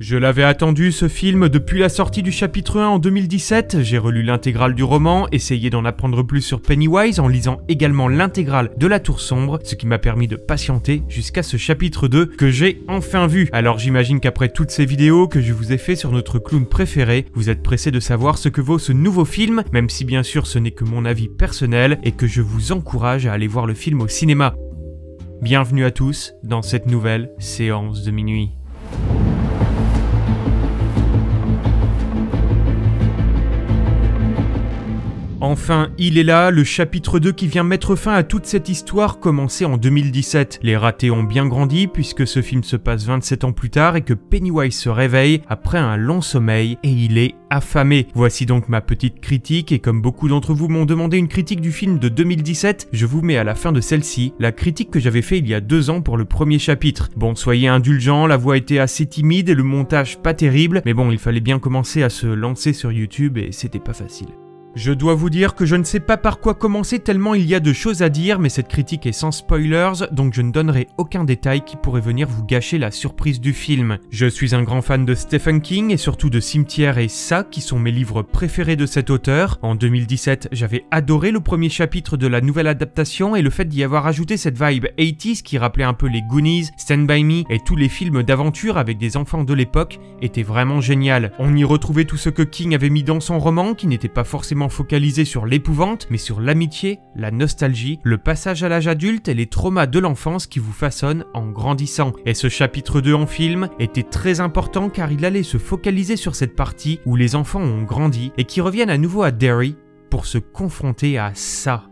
Je l'avais attendu ce film depuis la sortie du chapitre 1 en 2017, j'ai relu l'intégrale du roman, essayé d'en apprendre plus sur Pennywise en lisant également l'intégrale de La Tour Sombre, ce qui m'a permis de patienter jusqu'à ce chapitre 2 que j'ai enfin vu. Alors j'imagine qu'après toutes ces vidéos que je vous ai fait sur notre clown préféré, vous êtes pressés de savoir ce que vaut ce nouveau film, même si bien sûr ce n'est que mon avis personnel et que je vous encourage à aller voir le film au cinéma. Bienvenue à tous dans cette nouvelle séance de minuit. Enfin, il est là, le chapitre 2 qui vient mettre fin à toute cette histoire commencée en 2017. Les ratés ont bien grandi puisque ce film se passe 27 ans plus tard et que Pennywise se réveille après un long sommeil et il est affamé. Voici donc ma petite critique et comme beaucoup d'entre vous m'ont demandé une critique du film de 2017, je vous mets à la fin de celle-ci la critique que j'avais fait il y a 2 ans pour le premier chapitre. Bon, soyez indulgents, la voix était assez timide et le montage pas terrible, mais bon, il fallait bien commencer à se lancer sur YouTube et c'était pas facile. Je dois vous dire que je ne sais pas par quoi commencer tellement il y a de choses à dire, mais cette critique est sans spoilers, donc je ne donnerai aucun détail qui pourrait venir vous gâcher la surprise du film. Je suis un grand fan de Stephen King et surtout de Cimetière et Ça, qui sont mes livres préférés de cet auteur. En 2017, j'avais adoré le premier chapitre de la nouvelle adaptation et le fait d'y avoir ajouté cette vibe 80s qui rappelait un peu les Goonies, Stand By Me et tous les films d'aventure avec des enfants de l'époque était vraiment génial. On y retrouvait tout ce que King avait mis dans son roman, qui n'était pas forcément focalisé sur l'épouvante, mais sur l'amitié, la nostalgie, le passage à l'âge adulte et les traumas de l'enfance qui vous façonnent en grandissant. Et ce chapitre 2 en film était très important car il allait se focaliser sur cette partie où les enfants ont grandi et qui reviennent à nouveau à Derry pour se confronter à ça.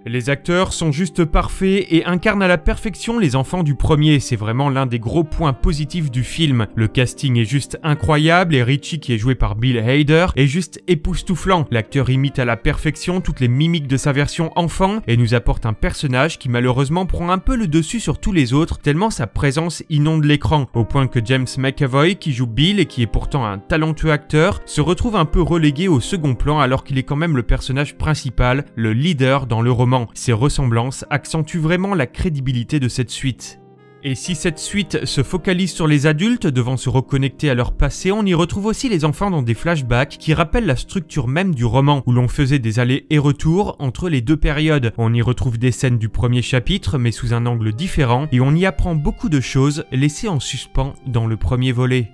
Les acteurs sont juste parfaits et incarnent à la perfection les enfants du premier, c'est vraiment l'un des gros points positifs du film. Le casting est juste incroyable et Richie, qui est joué par Bill Hader, est juste époustouflant. L'acteur imite à la perfection toutes les mimiques de sa version enfant et nous apporte un personnage qui malheureusement prend un peu le dessus sur tous les autres tellement sa présence inonde l'écran, au point que James McAvoy, qui joue Bill et qui est pourtant un talentueux acteur, se retrouve un peu relégué au second plan alors qu'il est quand même le personnage principal, le leader dans le roman. Ces ressemblances accentuent vraiment la crédibilité de cette suite. Et si cette suite se focalise sur les adultes devant se reconnecter à leur passé, on y retrouve aussi les enfants dans des flashbacks qui rappellent la structure même du roman, où l'on faisait des allers et retours entre les deux périodes. On y retrouve des scènes du premier chapitre, mais sous un angle différent, et on y apprend beaucoup de choses laissées en suspens dans le premier volet.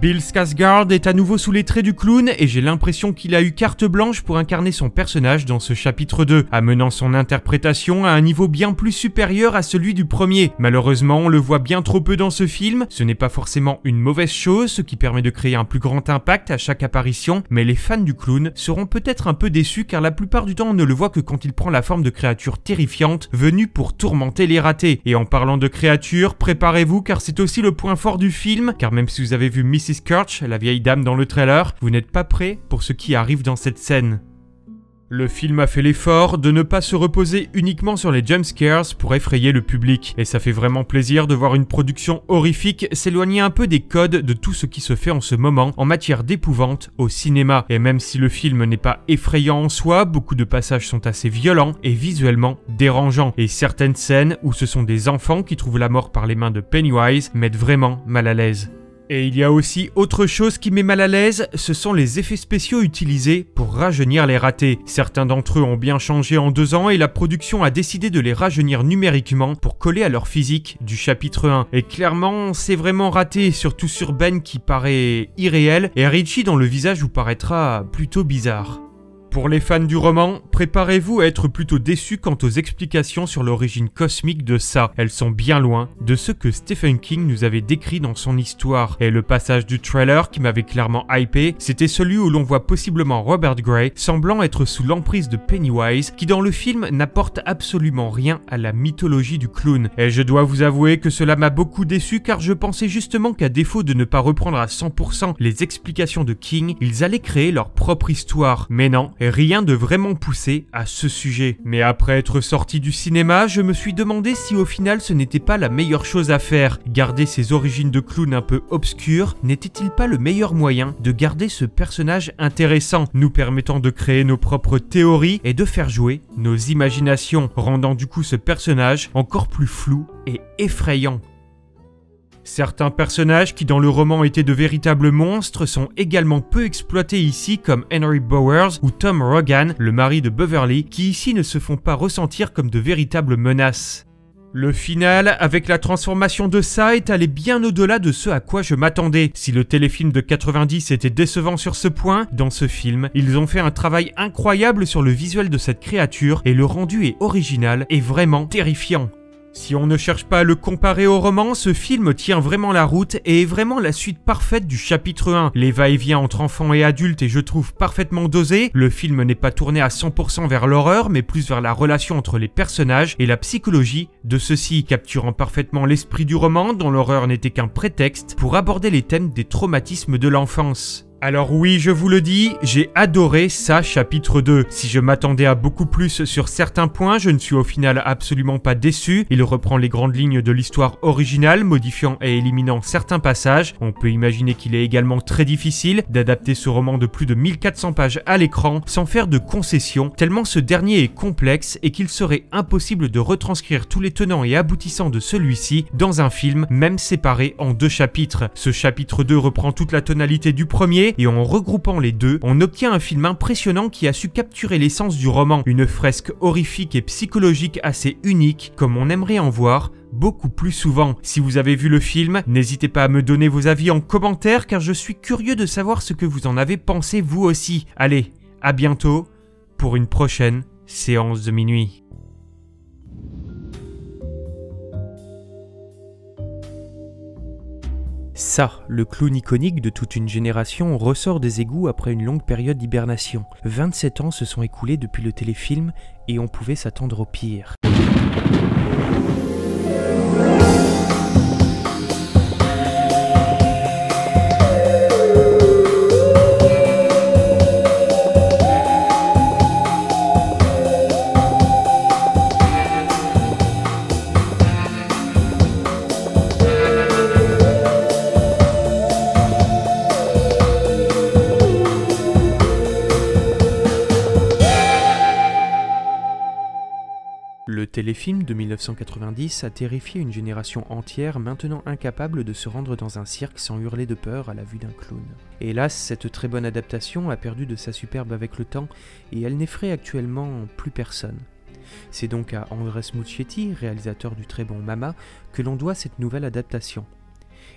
Bill Skarsgård est à nouveau sous les traits du clown et j'ai l'impression qu'il a eu carte blanche pour incarner son personnage dans ce chapitre 2, amenant son interprétation à un niveau bien plus supérieur à celui du premier. Malheureusement, on le voit bien trop peu dans ce film, ce n'est pas forcément une mauvaise chose, ce qui permet de créer un plus grand impact à chaque apparition, mais les fans du clown seront peut-être un peu déçus car la plupart du temps on ne le voit que quand il prend la forme de créatures terrifiantes venues pour tourmenter les ratés. Et en parlant de créatures, préparez-vous car c'est aussi le point fort du film, car même si vous avez vu Mrs. Kirch, la vieille dame dans le trailer, vous n'êtes pas prêts pour ce qui arrive dans cette scène. Le film a fait l'effort de ne pas se reposer uniquement sur les jumpscares pour effrayer le public, et ça fait vraiment plaisir de voir une production horrifique s'éloigner un peu des codes de tout ce qui se fait en ce moment en matière d'épouvante au cinéma. Et même si le film n'est pas effrayant en soi, beaucoup de passages sont assez violents et visuellement dérangeants, et certaines scènes où ce sont des enfants qui trouvent la mort par les mains de Pennywise mettent vraiment mal à l'aise. Et il y a aussi autre chose qui met mal à l'aise, ce sont les effets spéciaux utilisés pour rajeunir les ratés. Certains d'entre eux ont bien changé en 2 ans et la production a décidé de les rajeunir numériquement pour coller à leur physique du chapitre 1. Et clairement, c'est vraiment raté, surtout sur Ben qui paraît irréel et Richie dont le visage vous paraîtra plutôt bizarre. Pour les fans du roman, préparez-vous à être plutôt déçus quant aux explications sur l'origine cosmique de ça. Elles sont bien loin de ce que Stephen King nous avait décrit dans son histoire. Et le passage du trailer qui m'avait clairement hypé, c'était celui où l'on voit possiblement Robert Gray semblant être sous l'emprise de Pennywise, qui dans le film n'apporte absolument rien à la mythologie du clown. Et je dois vous avouer que cela m'a beaucoup déçu car je pensais justement qu'à défaut de ne pas reprendre à 100% les explications de King, ils allaient créer leur propre histoire. Mais non. Et rien de vraiment poussé à ce sujet. Mais après être sorti du cinéma, je me suis demandé si au final ce n'était pas la meilleure chose à faire. Garder ses origines de clown un peu obscures n'était-il pas le meilleur moyen de garder ce personnage intéressant, nous permettant de créer nos propres théories et de faire jouer nos imaginations, rendant du coup ce personnage encore plus flou et effrayant. Certains personnages qui dans le roman étaient de véritables monstres sont également peu exploités ici, comme Henry Bowers ou Tom Rogan, le mari de Beverly, qui ici ne se font pas ressentir comme de véritables menaces. Le final, avec la transformation de Ça, est allé bien au-delà de ce à quoi je m'attendais. Si le téléfilm de 90 était décevant sur ce point, dans ce film, ils ont fait un travail incroyable sur le visuel de cette créature et le rendu est original et vraiment terrifiant. Si on ne cherche pas à le comparer au roman, ce film tient vraiment la route et est vraiment la suite parfaite du chapitre 1. Les va-et-vient entre enfants et adultes est je trouve parfaitement dosé. Le film n'est pas tourné à 100% vers l'horreur, mais plus vers la relation entre les personnages et la psychologie de ceux-ci, capturant parfaitement l'esprit du roman dont l'horreur n'était qu'un prétexte pour aborder les thèmes des traumatismes de l'enfance. Alors oui, je vous le dis, j'ai adoré Ça chapitre 2. Si je m'attendais à beaucoup plus sur certains points, je ne suis au final absolument pas déçu. Il reprend les grandes lignes de l'histoire originale, modifiant et éliminant certains passages. On peut imaginer qu'il est également très difficile d'adapter ce roman de plus de 1400 pages à l'écran sans faire de concessions, tellement ce dernier est complexe et qu'il serait impossible de retranscrire tous les tenants et aboutissants de celui-ci dans un film, même séparé en 2 chapitres. Ce chapitre 2 reprend toute la tonalité du premier, et en regroupant les deux, on obtient un film impressionnant qui a su capturer l'essence du roman, une fresque horrifique et psychologique assez unique, comme on aimerait en voir beaucoup plus souvent. Si vous avez vu le film, n'hésitez pas à me donner vos avis en commentaire car je suis curieux de savoir ce que vous en avez pensé vous aussi. Allez, à bientôt pour une prochaine séance de minuit. Ça, le clown iconique de toute une génération, ressort des égouts après une longue période d'hibernation. 27 ans se sont écoulés depuis le téléfilm et on pouvait s'attendre au pire. Le téléfilm de 1990 a terrifié une génération entière, maintenant incapable de se rendre dans un cirque sans hurler de peur à la vue d'un clown. Hélas, cette très bonne adaptation a perdu de sa superbe avec le temps et elle n'effraie actuellement plus personne. C'est donc à Andrés Muschietti, réalisateur du très bon Mama, que l'on doit cette nouvelle adaptation.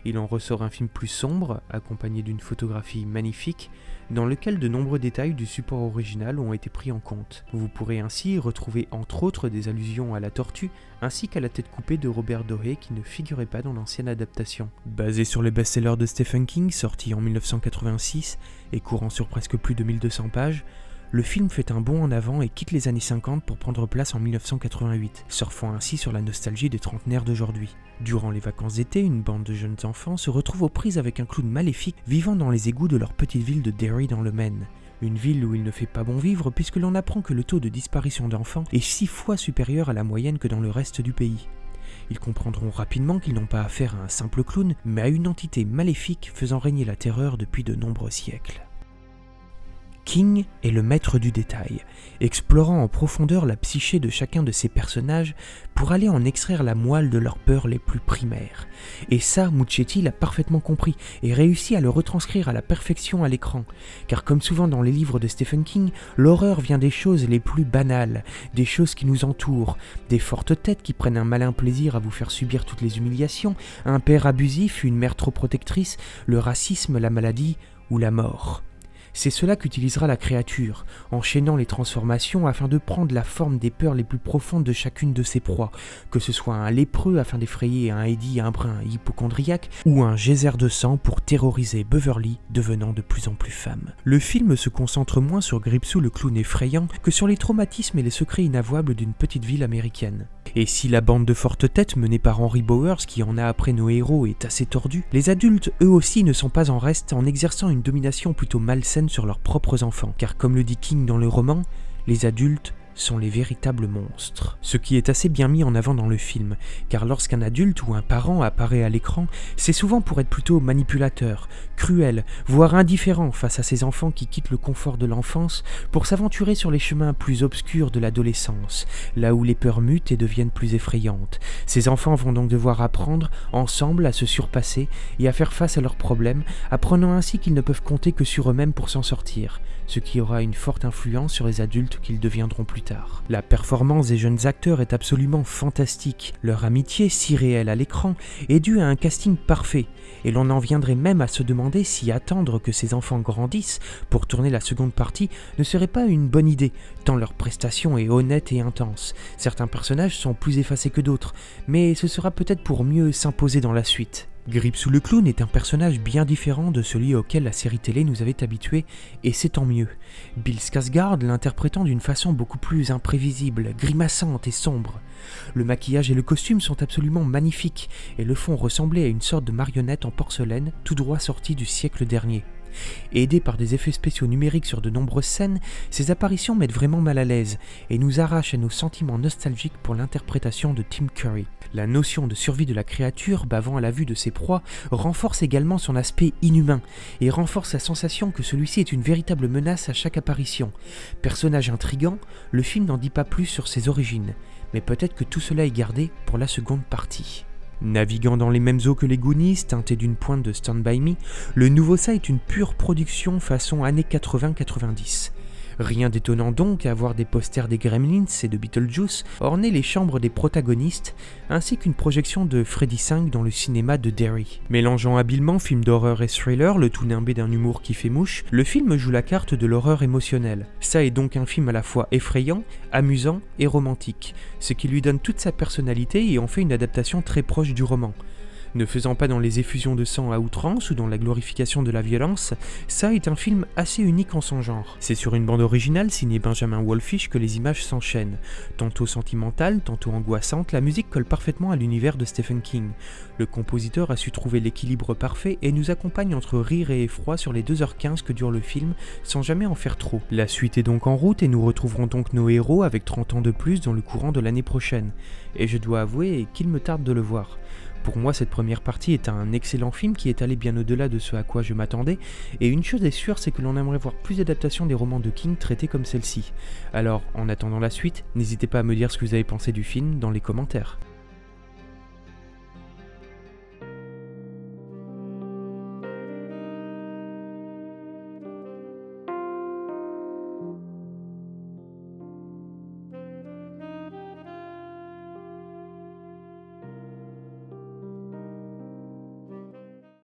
Il en ressort un film plus sombre, accompagné d'une photographie magnifique, dans lequel de nombreux détails du support original ont été pris en compte. Vous pourrez ainsi retrouver entre autres des allusions à la tortue, ainsi qu'à la tête coupée de Robert Dohé qui ne figurait pas dans l'ancienne adaptation. Basé sur le best-seller de Stephen King, sorti en 1986 et courant sur presque plus de 1200 pages, le film fait un bond en avant et quitte les années 50 pour prendre place en 1988, surfant ainsi sur la nostalgie des trentenaires d'aujourd'hui. Durant les vacances d'été, une bande de jeunes enfants se retrouve aux prises avec un clown maléfique vivant dans les égouts de leur petite ville de Derry dans le Maine. Une ville où il ne fait pas bon vivre puisque l'on apprend que le taux de disparition d'enfants est 6 fois supérieur à la moyenne que dans le reste du pays. Ils comprendront rapidement qu'ils n'ont pas affaire à un simple clown, mais à une entité maléfique faisant régner la terreur depuis de nombreux siècles. King est le maître du détail, explorant en profondeur la psyché de chacun de ses personnages pour aller en extraire la moelle de leurs peurs les plus primaires. Et ça, Muschietti l'a parfaitement compris et réussit à le retranscrire à la perfection à l'écran. Car comme souvent dans les livres de Stephen King, l'horreur vient des choses les plus banales, des choses qui nous entourent, des fortes têtes qui prennent un malin plaisir à vous faire subir toutes les humiliations, un père abusif, une mère trop protectrice, le racisme, la maladie ou la mort. C'est cela qu'utilisera la créature, enchaînant les transformations afin de prendre la forme des peurs les plus profondes de chacune de ses proies, que ce soit un lépreux afin d'effrayer un Eddie un brin hypochondriaque, ou un geyser de sang pour terroriser Beverly, devenant de plus en plus femme. Le film se concentre moins sur Gripsou le clown effrayant que sur les traumatismes et les secrets inavouables d'une petite ville américaine. Et si la bande de fortes têtes menée par Henry Bowers, qui en a après nos héros, est assez tordue, les adultes eux aussi ne sont pas en reste en exerçant une domination plutôt malsaine sur leurs propres enfants, car comme le dit King dans le roman, les adultes sont les véritables monstres. Ce qui est assez bien mis en avant dans le film, car lorsqu'un adulte ou un parent apparaît à l'écran, c'est souvent pour être plutôt manipulateur, cruel, voire indifférent face à ces enfants qui quittent le confort de l'enfance pour s'aventurer sur les chemins plus obscurs de l'adolescence, là où les peurs mutent et deviennent plus effrayantes. Ces enfants vont donc devoir apprendre, ensemble, à se surpasser et à faire face à leurs problèmes, apprenant ainsi qu'ils ne peuvent compter que sur eux-mêmes pour s'en sortir, ce qui aura une forte influence sur les adultes qu'ils deviendront plus tard. La performance des jeunes acteurs est absolument fantastique. Leur amitié, si réelle à l'écran, est due à un casting parfait, et l'on en viendrait même à se demander si attendre que ces enfants grandissent pour tourner la seconde partie ne serait pas une bonne idée, tant leur prestation est honnête et intense. Certains personnages sont plus effacés que d'autres, mais ce sera peut-être pour mieux s'imposer dans la suite. Gripsou le clown est un personnage bien différent de celui auquel la série télé nous avait habitués, et c'est tant mieux. Bill Skarsgård l'interprétant d'une façon beaucoup plus imprévisible, grimaçante et sombre. Le maquillage et le costume sont absolument magnifiques, et le font ressembler à une sorte de marionnette en porcelaine tout droit sortie du siècle dernier. Aidés par des effets spéciaux numériques sur de nombreuses scènes, ces apparitions mettent vraiment mal à l'aise et nous arrachent à nos sentiments nostalgiques pour l'interprétation de Tim Curry. La notion de survie de la créature, bavant à la vue de ses proies, renforce également son aspect inhumain et renforce la sensation que celui-ci est une véritable menace à chaque apparition. Personnage intriguant, le film n'en dit pas plus sur ses origines, mais peut-être que tout cela est gardé pour la seconde partie. Naviguant dans les mêmes eaux que les Goonies, teinté d'une pointe de Stand By Me, le nouveau ça est une pure production façon années 80-90. Rien d'étonnant donc à voir des posters des Gremlins et de Beetlejuice orner les chambres des protagonistes, ainsi qu'une projection de Freddy 5 dans le cinéma de Derry. Mélangeant habilement film d'horreur et thriller, le tout nimbé d'un humour qui fait mouche, le film joue la carte de l'horreur émotionnelle. Ça est donc un film à la fois effrayant, amusant et romantique, ce qui lui donne toute sa personnalité et en fait une adaptation très proche du roman. Ne faisant pas dans les effusions de sang à outrance ou dans la glorification de la violence, ça est un film assez unique en son genre. C'est sur une bande originale signée Benjamin Wallfisch que les images s'enchaînent. Tantôt sentimentale, tantôt angoissante, la musique colle parfaitement à l'univers de Stephen King. Le compositeur a su trouver l'équilibre parfait et nous accompagne entre rire et effroi sur les 2h15 que dure le film, sans jamais en faire trop. La suite est donc en route et nous retrouverons donc nos héros avec 30 ans de plus dans le courant de l'année prochaine. Et je dois avouer qu'il me tarde de le voir. Pour moi, cette première partie est un excellent film qui est allé bien au-delà de ce à quoi je m'attendais, et une chose est sûre, c'est que l'on aimerait voir plus d'adaptations des romans de King traités comme celle-ci. Alors, en attendant la suite, n'hésitez pas à me dire ce que vous avez pensé du film dans les commentaires.